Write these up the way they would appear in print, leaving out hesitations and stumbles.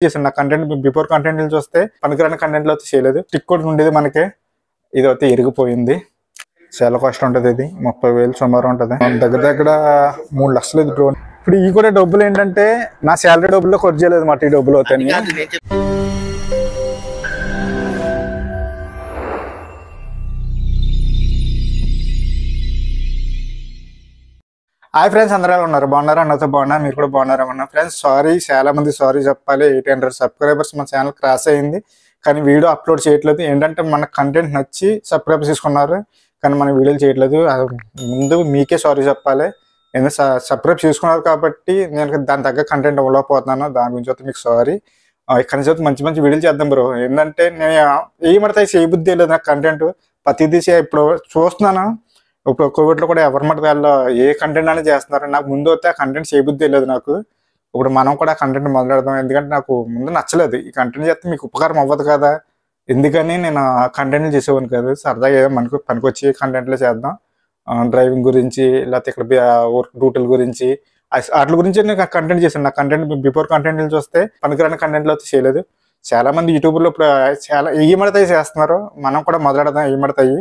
చేశాను నా content before content చూస్తే పనికిరాని కంటెంట్ లో చేయలేదు. స్టిక్ కూడా ఉండేది మనకి, ఇది అయితే ఇరిగిపోయింది. చాలా కాస్ట్ ఉంటుంది. ఇది 30,000 సుమారు ఉంటుంది. దగ్గర దగ్గర 3 లక్షలు ఇది డ్రోన్. ఇప్పుడు ఈ కూడా డబ్బులు ఏంటంటే నా శాలరీ డబ్బుల్లో ఖర్చు చేయలేదు మాట. ఈ డబ్బులు అవుతాయి. హాయ్ ఫ్రెండ్స్, అందరూ ఎలా ఉన్నారు? బాగున్నారా? అన్నతో బాగున్నా, మీరు కూడా బాగున్నారన్నా? ఫ్రెండ్స్ సారీ, చాలా మంది సారీ చెప్పాలి. 800 సబ్స్క్రైబర్స్ మన ఛానల్ క్రాస్ అయింది, కానీ వీడియో అప్లోడ్ చేయట్లేదు. ఏంటంటే మన కంటెంట్ నచ్చి సబ్స్క్రైబర్స్ తీసుకున్నారు, కానీ మన వీడియోలు చేయట్లేదు. ముందు మీకే సారీ చెప్పాలి. ఎందుకంటే సబ్స్క్రైబ్ చేసుకున్నారు కాబట్టి నేను దాని తగ్గ కంటెంట్ ఇవ్వలేకపోతున్నాను. దాని గురించి అయితే మీకు సారీ. ఇక్కడ నుంచి మంచి మంచి వీడియోలు చేద్దాం బ్రో. ఏంటంటే నేను ఏమడతాయి చేయబుద్ధి లేదు నాకు కంటెంట్. ప్రతిదీ ఇప్పుడు చూస్తున్నాను. ఇప్పుడు కోవిడ్లో కూడా ఎవరి మటుకు వాళ్ళు ఏ కంటెంట్ అనేది చేస్తున్నారు. నాకు ముందు అయితే ఆ కంటెంట్ చేయబుద్ధి లేదు నాకు. ఇప్పుడు మనం కూడా ఆ కంటెంట్ మొదలెడదాం. ఎందుకంటే నాకు ముందు నచ్చలేదు. ఈ కంటెంట్ చేస్తే మీకు ఉపకారం అవ్వదు కదా, ఎందుకని నేను ఆ కంటెంట్లు చేసేవాను కాదు. సరదాగా ఏదో మనకు పనికొచ్చి కంటెంట్లో చేద్దాం. డ్రైవింగ్ గురించి, లేకపోతే ఇక్కడ వర్క్ డ్యూటీల గురించి, వాటి గురించి నేను కంటెంట్ చేశాను. నా కంటెంట్ బిఫోర్ కంటెంట్ చూస్తే పనికిరాని కంటెంట్లో అయితే చేయలేదు. చాలా మంది యూట్యూబ్లో ఇప్పుడు చాలా ఏమడతాయి చేస్తున్నారు. మనం కూడా మొదలెడదాం ఏమడతాయి.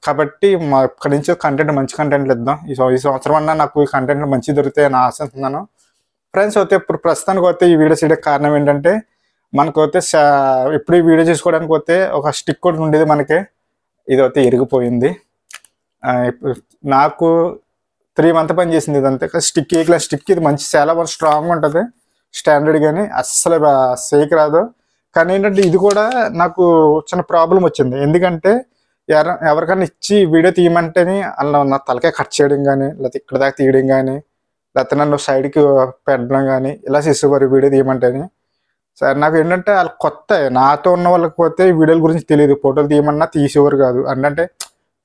కాబట్టి మా ఇక్కడ నుంచి కంటెంట్ మంచి కంటెంట్లు ఇద్దాం. ఈ సంవత్సరం అన్నా నాకు ఈ కంటెంట్ మంచి దొరుకుతాయి అని ఆశిస్తున్నాను. ఫ్రెండ్స్ అయితే ఇప్పుడు ప్రస్తుతానికి వస్తే ఈ వీడియో చేయడానికి కారణం ఏంటంటే మనకు అయితే ఎప్పుడు ఈ వీడియో చేసుకోవడానికి వస్తే ఒక స్టిక్ కూడా ఉండేది మనకి, ఇది అయితే ఇరిగిపోయింది. నాకు 3 మంత్ పని చేసింది ఇదంతే. స్టిక్ ఏ క్లాస్ స్టిక్, ఇది మంచి చాలా బాగా స్ట్రాంగ్ ఉంటుంది, స్టాండర్డ్, కానీ అస్సలు సేక్ రాదు. కానీ ఏంటంటే ఇది కూడా నాకు చిన్న ప్రాబ్లం వచ్చింది. ఎందుకంటే ఎవరికైనా ఇచ్చి వీడియో తీయమంటేనే అలా నా తలకాయ కట్ చేయడం కానీ, లేకపోతే ఇక్కడ దాకా తీయడం కానీ, లేకపోతే నన్ను సైడ్కి పెట్టడం కానీ ఇలా చేసేవారు వీడియో తీయమంటేనే. సరే నాకు ఏంటంటే వాళ్ళు కొత్త, నాతో ఉన్న వాళ్ళకి పోతే వీడియోల గురించి తెలియదు. ఫోటోలు తీయమన్నా తీసేవారు కాదు. అంటే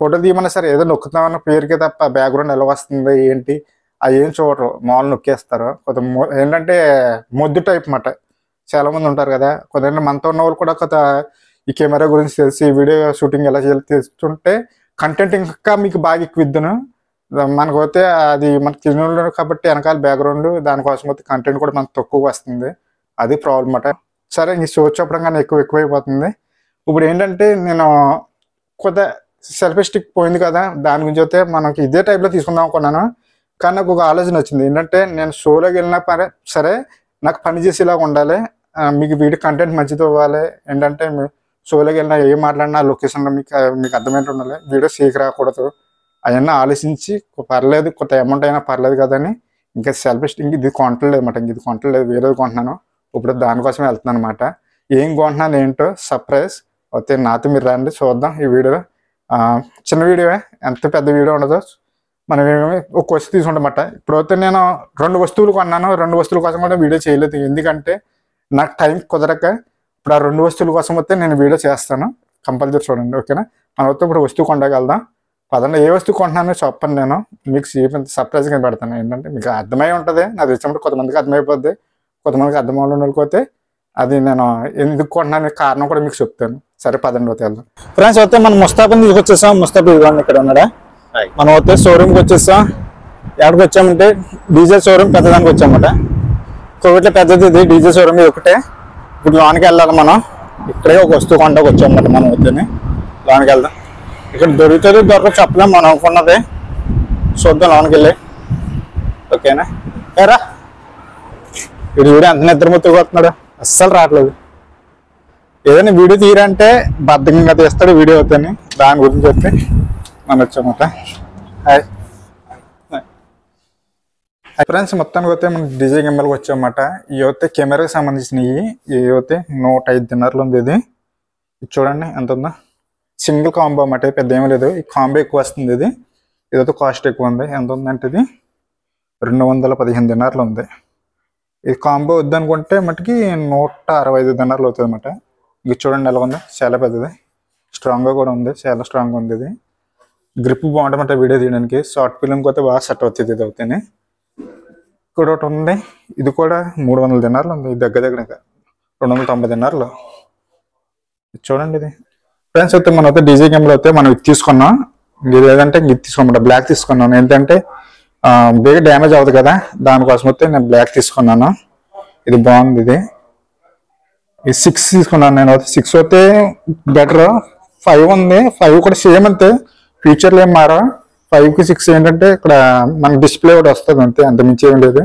ఫోటోలు తీయమన్నా సరే ఏదో నొక్కుతామన్న పేరుకే తప్ప బ్యాక్గ్రౌండ్ ఎలా వస్తుంది ఏంటి అవి ఏం చూడరు, మామూలు నొక్కేస్తారు. కొంత ఏంటంటే మొద్దు టైప్ మాట. చాలామంది ఉంటారు కదా, కొంత మనతో ఉన్న వాళ్ళు కూడా కొత్త ఈ కెమెరా గురించి తెలిసి వీడియో షూటింగ్ ఎలా చేయాలి తెలుస్తుంటే కంటెంట్ ఇంకా మీకు బాగా ఎక్కువ ఇద్దును. మనకు పోతే అది మనకు తెలియదు కాబట్టి వెనకాల బ్యాక్గ్రౌండ్, దానికోసం పోతే కంటెంట్ కూడా మనకు తక్కువ వస్తుంది. అది ప్రాబ్లం అన్నమాట. సరే ఇంక షో చెప్పడం కానీ ఎక్కువైపోతుంది. ఇప్పుడు ఏంటంటే నేను కొత్త సెల్ఫీ స్టిక్ పోయింది కదా, దాని గురించి అయితే మనకి ఇదే టైప్లో తీసుకుందాం అనుకున్నాను. కానీ నాకు ఒక ఆలోచన వచ్చింది. ఏంటంటే నేను షోలోకి వెళ్ళినా సరే నాకు పని చేసేలాగా ఉండాలి, మీకు వీడియో కంటెంట్ మంచిది ఇవ్వాలి. ఏంటంటే షోలోకి వెళ్ళినా ఏం మాట్లాడినా లొకేషన్లో మీకు అర్థమైనట్టు ఉండాలి, వీడియో సేక్ రాకూడదు. అవన్నీ ఆలోచించి పర్లేదు కొత్త అమౌంట్ అయినా పర్లేదు కదని ఇంకా సెల్ఫీ స్టిక్ ఇది కొంటలేదు అనమాట. ఇంక ఇది కొంటలేదు, వేరేది కొంటున్నాను. ఇప్పుడు దానికోసమే వెళ్తున్నాను అనమాట. ఏం కొంటున్నాను ఏంటో సర్ప్రైజ్ అయితే నాతో మీరు రండి చూద్దాం. ఈ వీడియో చిన్న వీడియో, ఎంత పెద్ద వీడియో ఉండదు. మనం ఏమేమి ఒక వస్తువు తీసుకుంటామన్నమాట. ఇప్పుడైతే నేను 2 వస్తువులు కొన్నాను. 2 వస్తువుల కోసం కూడా వీడియో చేయలేదు, ఎందుకంటే నాకు టైం కుదరక. ఇప్పుడు ఆ 2 వస్తువుల కోసం వస్తే నేను వీడియో చేస్తాను, కంపల్సరీ చూడండి, ఓకేనా? మనం వస్తే ఇప్పుడు వస్తువు కొండగలుగుదాం. పదండి, ఏ వస్తువు కొంటున్నానో చెప్పండి, నేను మీకు సర్ప్రైజ్గా పెడతాను. ఏంటంటే మీకు అర్థమై ఉంటుంది, నాకు తెచ్చినప్పుడు కొంతమందికి అర్థమైపోద్ది, కొంతమందికి అర్థం వాళ్ళకి అది నేను ఎందుకు కొంటున్నాను కారణం కూడా మీకు చెప్తాను. సరే పదండి వస్తే వెళ్దాం. ఫ్రెండ్స్ వస్తే మనం ముస్తాఫాని తీసుకొచ్చేసాం. ముస్తాఫా ఇదిగోండి ఇక్కడ ఉన్నాడా. మనం వస్తే షోరూమ్కి వచ్చేసాం. ఎక్కడికి వచ్చామంటే డీజే షోరూమ్ పెద్దదానికి వచ్చామన్నమాట. కోవిడ్లో పెద్దది ఇది డీజే షోరూమ్, ఇది ఒకటే. ఇప్పుడు లోనికి వెళ్ళాలి మనం. ఇక్కడే ఒక వస్తువు కొండకు వచ్చామన్నమాట. మనం వద్దని లోనికి వెళ్దాం. ఇక్కడ దొరుకుతుంది దొరకదు చెప్పలేం, మనం అనుకున్నది. చూద్దాం లోనికి వెళ్ళి, ఓకేనా? ఏరా వీడు ఎంత నిద్రమొత్తుకు వస్తున్నాడు, అస్సలు రావట్లేదు. ఏదైనా వీడియో తీయరంటే బద్ధకంగా తీస్తాడు వీడియో అవుతాని. దాని గురించి చెప్తే మనం వచ్చామన్నమాట. హాయ్ ఫ్రెండ్స్, మొత్తానికి వస్తే మనం డీజే కెమెరాకి వచ్చామన్నమాట. ఇవి అయితే కెమెరాకి సంబంధించినవి. ఇవి అయితే 105 దినార్లు ఉంది. ఇది చూడండి ఎంత ఉందో. సింగిల్ కాంబో అన్నమాట, పెద్ద ఏమీ లేదు. ఈ కాంబో ఎక్కువ వస్తుంది. ఇదైతే కాస్ట్ ఎక్కువ ఉంది. ఎంత ఉందంటే ఇది 215 దినార్లు ఉంది. ఇది కాంబో వద్దనుకుంటే మటుకి 165 దినార్లు అవుతుంది అన్నమాట. ఇది చూడండి ఎలా ఉంది, చాలా పెద్దది, స్ట్రాంగ్గా కూడా ఉంది, చాలా స్ట్రాంగ్గా ఉంది. ఇది గ్రిప్ బాగుంటుందన్నమాట వీడియో తీయడానికి. షార్ట్ ఫిల్మ్కి అయితే బాగా సెట్ అవుతుంది. ఇది అవుతాయి. ఇక్కడ ఒకటి ఉంది, ఇది కూడా 300 దినార్లు ఉంది. దగ్గర దగ్గర 290 దినార్లు. చూడండి ఇది ఫ్రెండ్స్. అయితే మనం అయితే డీజే కెమెరా అయితే మనం ఇది తీసుకున్నాం. ఇది లేదంటే ఇది తీసుకోమంట, బ్లాక్ తీసుకున్నాను. ఏంటంటే బేగా డ్యామేజ్ అవుతుంది కదా, దానికోసం అయితే నేను బ్లాక్ తీసుకున్నాను. ఇది బాగుంది. ఇది ఈ 6 తీసుకున్నాను నేను. 6 అయితే బెటర్. 5 ఉంది, 5 కూడా సేమ్ అంతే, ఫ్యూచర్లో ఏం మారా. 5కి 6 ఏంటంటే ఇక్కడ మన డిస్ప్లే కూడా వస్తుంది అంతే, అంత మించి ఏం లేదు.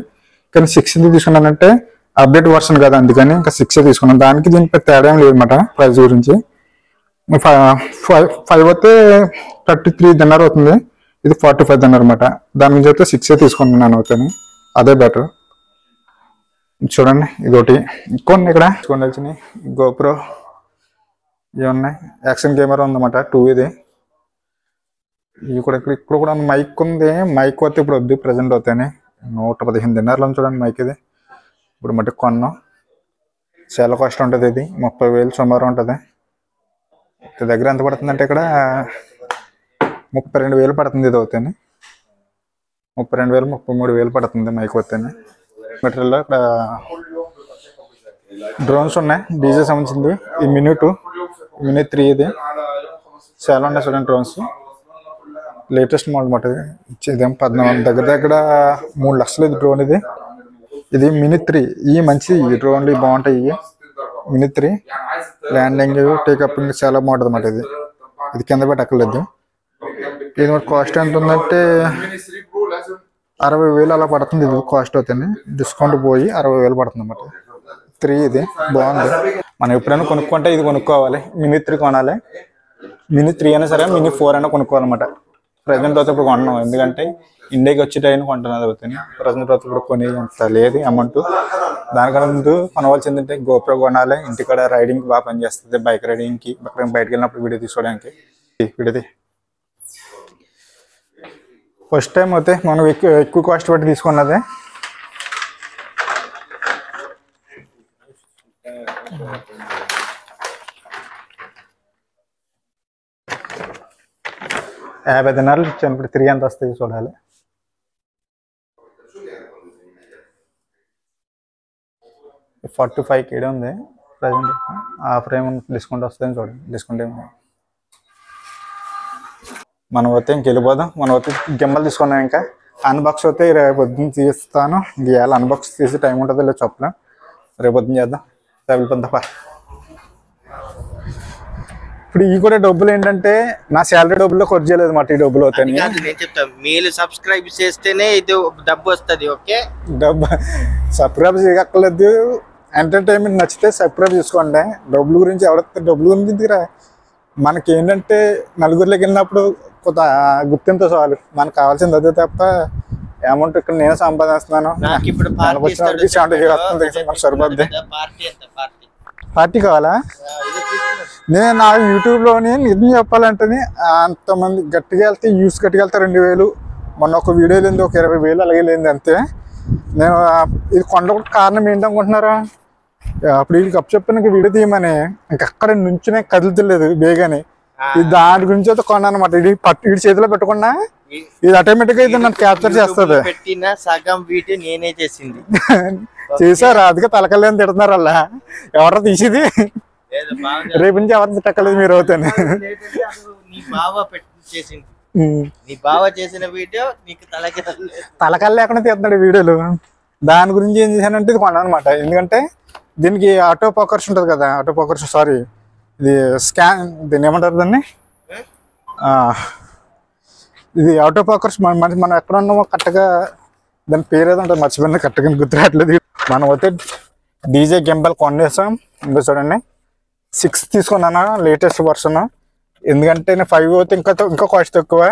కానీ 6 ఎందుకు తీసుకున్నానంటే అప్డేట్ వర్షన్ కదా, అందుకని ఇంకా 6 తీసుకున్నాను. దానికి దీనికి తేడా ఏం లేదన్నమాట ప్రైస్ గురించి. 5 అయితే 33 dinar అవుతుంది, ఇది 45 dinar అనమాట. దాని నుంచి అయితే 6 తీసుకున్నాను అవుతాను, అదే బెటర్. చూడండి ఇదొకటి కొన్ని ఇక్కడ చూడండి వచ్చినాయి. గోప్రో ఇవి ఉన్నాయి, యాక్షన్ కెమెరా ఉందన్నమాట 2 ఇది. ఇవి కూడా ఇక్కడ కూడా మైక్ ఉంది. మైక్ వస్తే ఇప్పుడు వద్దు, ప్రజెంట్ అవుతాయి. 115 dinar చూడండి మైక్ ఇది. ఇప్పుడు మట్టి కొన్నాం, చాలా కాస్ట్ ఉంటుంది. ఇది 30,000 సుమారు ఉంటుంది. దగ్గర ఎంత పడుతుందంటే ఇక్కడ 32,000 పడుతుంది. ఇది అవుతాయి 32,000 33,000 పడుతుంది మైక్ వస్తేనే. మెటీరియల్లో ఇక్కడ డ్రోన్స్ ఉన్నాయి, డీజే సంబంధించింది. ఈ మినీ 2, మినీ 3 ఇది చాలా ఉన్నాయి చూడండి డ్రోన్స్. లేటెస్ట్ మోడల్ మాట ఇదేం 14 దగ్గర దగ్గర 3 లక్షలు ఇది డ్రోన్. ఇది మినీ 3. ఈ మంచి ఈ డ్రోన్లు బాగుంటాయి. మినీ 3 ల్యాండింగ్ టేకప్ చాలా బాగుంటుంది అన్నమాట. ఇది కింద పెట్టక్కర్లేదు. ఇది కాస్ట్ ఎంత ఉందంటే 60,000 అలా పడుతుంది. ఇది కాస్ట్ అవుతుంది, డిస్కౌంట్ పోయి 60,000 పడుతుంది అన్నమాట. 3 ఇది బాగుంది. మనం ఎప్పుడైనా కొనుక్కుంటే ఇది కొనుక్కోవాలి. మినీ 3 కొనాలి. మినీ 3 అయినా సరే మినీ 4 అయినా కొనుక్కోవాలన్నమాట. ప్రజెంట్ అయితే ఇప్పుడు కొన్నాం, ఎందుకంటే ఇండియాకి వచ్చే టైం కొంటున్నది అవుతుంది. ప్రజెంట్ అయితే ఇప్పుడు కొని అంత లేదు అమౌంట్. దానికన్నా ముందు కొనవలసింది ఏంటంటే గోప్రో కొనాలి. ఇంటికాడ రైడింగ్ బాగా పనిచేస్తుంది, బైక్ రైడింగ్కి, బయటకు వెళ్ళినప్పుడు వీడియో తీసుకోవడానికి. వీడియోది ఫస్ట్ టైం అయితే మనం ఎక్కువ కాస్ట్ పెట్టి తీసుకున్నదే. $50 ఇచ్చాను. ఇప్పుడు 3 ఎంత వస్తాయి చూడాలి. $45 ఉంది ప్రజెంట్. ఆ ఫ్రేమ్ డిస్కౌంట్ వస్తుందని చూడండి. డిస్కౌంట్ ఏమి మనం అయితే ఇంకెళ్ళిపోదాం. మనం అయితే గింబల్ తీసుకున్నాం. ఇంకా అన్బాక్స్ అయితే రేపు పొద్దున్న తీస్తాను. ఇవాళ అన్బాక్స్ తీసి టైం ఉంటుందో లేదు చెప్పలేం. రేపు పొద్దున్న చేద్దాం. వెళ్ళిపోద్దాం. ఇప్పుడు ఈ కూడా డబ్బులు ఏంటంటే నా శాలరీ డబ్బుల్లో ఖర్చు చేయలేదు మాట. ఈ డబ్బులు అవుతాయి. నేను చెప్తాను, మీరు సబ్స్క్రైబ్ చేస్తేనే ఇది డబ్బు వస్తుంది. ఓకే, డబ్బు సబ్స్క్రైబ్ చేయక్కర్లేదు. ఎంటర్టైన్మెంట్ నచ్చితే సబ్స్క్రైబ్ చేసుకోండి. డబ్బుల గురించి ఎవరైతే డబ్బుల గురించి మనకి ఏంటంటే నలుగురిలోకి వెళ్ళినప్పుడు కొంత గుర్తింపు చాలు. మనకు కావాల్సింది అదే తప్ప అమౌంట్ ఇక్కడ నేను సంపాదిస్తున్నాను. సరిపోద్ది. పార్టీ కావాలా? నేను నా యూట్యూబ్లోని నిజం చెప్పాలంటే అంతమంది గట్టిగా వెళ్తే వ్యూస్ గట్టిగా వెళ్తే 2,000. మొన్న ఒక వీడియో లేని ఒక 20,000 అలాగే లేని అంతే. నేను ఇది కొండకు కారణం ఏంటనుకుంటున్నారా? అప్పుడు వీళ్ళకి అప్పు చెప్పిన వీడియో తీయమని ఇంకక్కడ నుంచునే కదులుతలేదు బేగాని. ఇది దాని గురించి అయితే కొన్నా అనమాట. ఇది వీడి చేతిలో పెట్టకుండా ఇది ఆటోమేటిక్ గా ఇది నన్ను క్యాప్చర్ చేస్తుంది. సగం వీడియో నేనే చేసింది. చేశారు, అందుకే తలకల్లేని తిడుతున్నారు అలా. ఎవరో తీసేది రేపు నుంచి ఎవరిని తిట్టలేదు మీరు అవుతాను. నీ బావ చేసిన వీడియో నీకు తలకల్ లేకుండా తీస్తున్నాడు వీడియోలు. దాని గురించి ఏం చేశానంటే ఇది కొన్నాను అనమాట. ఎందుకంటే దీనికి ఆటో ఫోకస్ ఉంటుంది కదా, ఆటో ఫోకస్ సారీ ఇది స్కాన్, దీన్ని ఏమంటారు దాన్ని, ఇది ఆటో ఫోకస్. మనం ఎక్కడ ఉన్నామో కరెక్ట్గా దాని పేరు ఏదో ఉంటుంది, మర్చిపోయినా కరెక్ట్గా గుర్తురాట్లేదు. మనం అయితే డీజే గింబల్ కొనేసాం. ఇంకా చూడండి 6 తీసుకున్నాను, లేటెస్ట్ వర్షన్. ఎందుకంటే నేను 5 అయితే ఇంకా కాస్ట్ తక్కువ.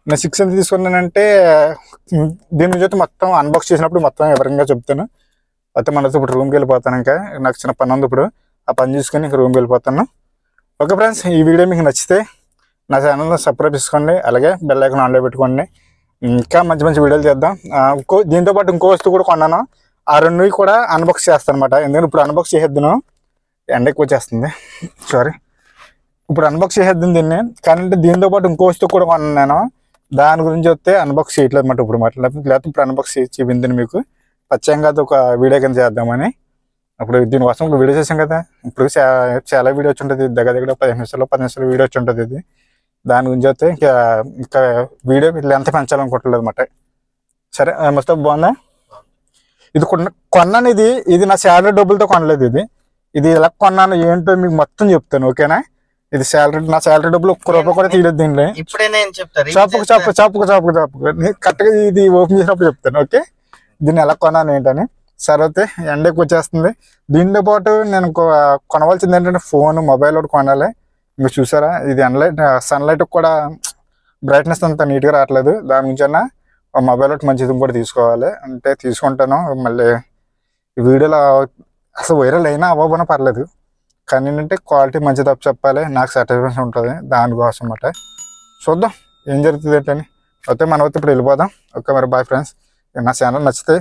నేను 6 ఎంత తీసుకున్నానంటే దీని నుంచి అయితే మొత్తం అన్బాక్స్ చేసినప్పుడు మొత్తం వివరంగా చెప్తాను. అయితే మనతో ఇప్పుడు రూమ్కి వెళ్ళిపోతాను. ఇంకా నాకు చిన్న పని ఉంది, ఇప్పుడు ఆ పని చూసుకొని ఇంకా రూమ్కి వెళ్ళిపోతాను. ఓకే ఫ్రెండ్స్, ఈ వీడియో మీకు నచ్చితే నా ఛానల్ని సబ్స్క్రైబ్ చేసుకోండి, అలాగే బెల్ ఐకాన్ ఆన్లో పెట్టుకోండి. ఇంకా మంచి మంచి వీడియోలు చేద్దాం. దీంతోపాటు ఇంకో వస్తువు కూడా కొన్నాను, ఆ 2 కూడా అన్బాక్స్ చేస్తాను అనమాట. ఎందుకంటే ఇప్పుడు అన్బాక్స్ చేసేద్దాను, ఎండ ఎక్కువ వచ్చేస్తుంది, సారీ. ఇప్పుడు అన్బాక్స్ చేసేద్దాం దీన్ని. కానీ దీంతో పాటు ఇంకో వస్తువు కూడా కొన్నాను నేను, దాని గురించి వస్తే అన్బాక్స్ చేయట్లేదు అనమాట. ఇప్పుడు లేకపోతే ఇప్పుడు అన్బాక్స్ చూపించింది మీకు పచ్చంగా ఒక వీడియో కింద చేద్దామని. అప్పుడు దీనికోసం ఒక వీడియో చేసాం కదా, ఇప్పుడు చాలా వీడియో వచ్చి ఉంటుంది. దగ్గర 15 నిమిషాలు 10 నిమిషాలు వీడియో వచ్చి ఉంటుంది. ఇది దాని గురించి వస్తే ఇంకా వీడియో లెంత్ పెంచాలనుకోవట్లేదు అనమాట. సరే, మొత్తం బాగుందా? ఇది కొన్నాను. ఇది నా శాలరీ డబ్బులతో కొనలేదు. ఇది ఇది ఎలా కొన్నాను ఏంటో మీకు మొత్తం చెప్తాను, ఓకేనా? ఇది నా శాలరీ డబ్బులు ఒక్క రూపాయి కూడా తీయలేదు దీనిలో. ఇప్పుడే నేను చెప్తాను. చాపుకు కరెక్ట్గా ఇది ఓపెన్ చేసినప్పుడు చెప్తాను, ఓకే? దీన్ని ఎలా కొన్నాను ఏంటని. సరే అయితే ఎండకి వచ్చేస్తుంది. దీంతో పాటు నేను కొనవలసింది ఏంటంటే ఫోన్, మొబైల్ ఒకటి కొనాలి. ఇంకా చూసారా, ఇది సన్లైట్ కూడా బ్రైట్నెస్ అంత నీట్గా రావట్లేదు. దాని గురించి అన్నా మొబైల్ ఒకటి మంచిది కూడా తీసుకోవాలి. అంటే తీసుకుంటాను. మళ్ళీ ఈ వీడియోలో అసలు వైరల్ అయినా అవ్వబోనా పర్లేదు, కానీ ఏంటంటే క్వాలిటీ మంచి తప్పు చెప్పాలి, నాకు సాటిస్ఫాక్షన్ ఉంటుంది దానికోసం అన్నమాట. చూద్దాం ఏం జరుగుతుంది ఏంటని. అయితే మనం అయితే ఇప్పుడు వెళ్ళిపోదాం. ఓకే మరి బాయ్ ఫ్రెండ్స్. నా ఛానల్ నచ్చితే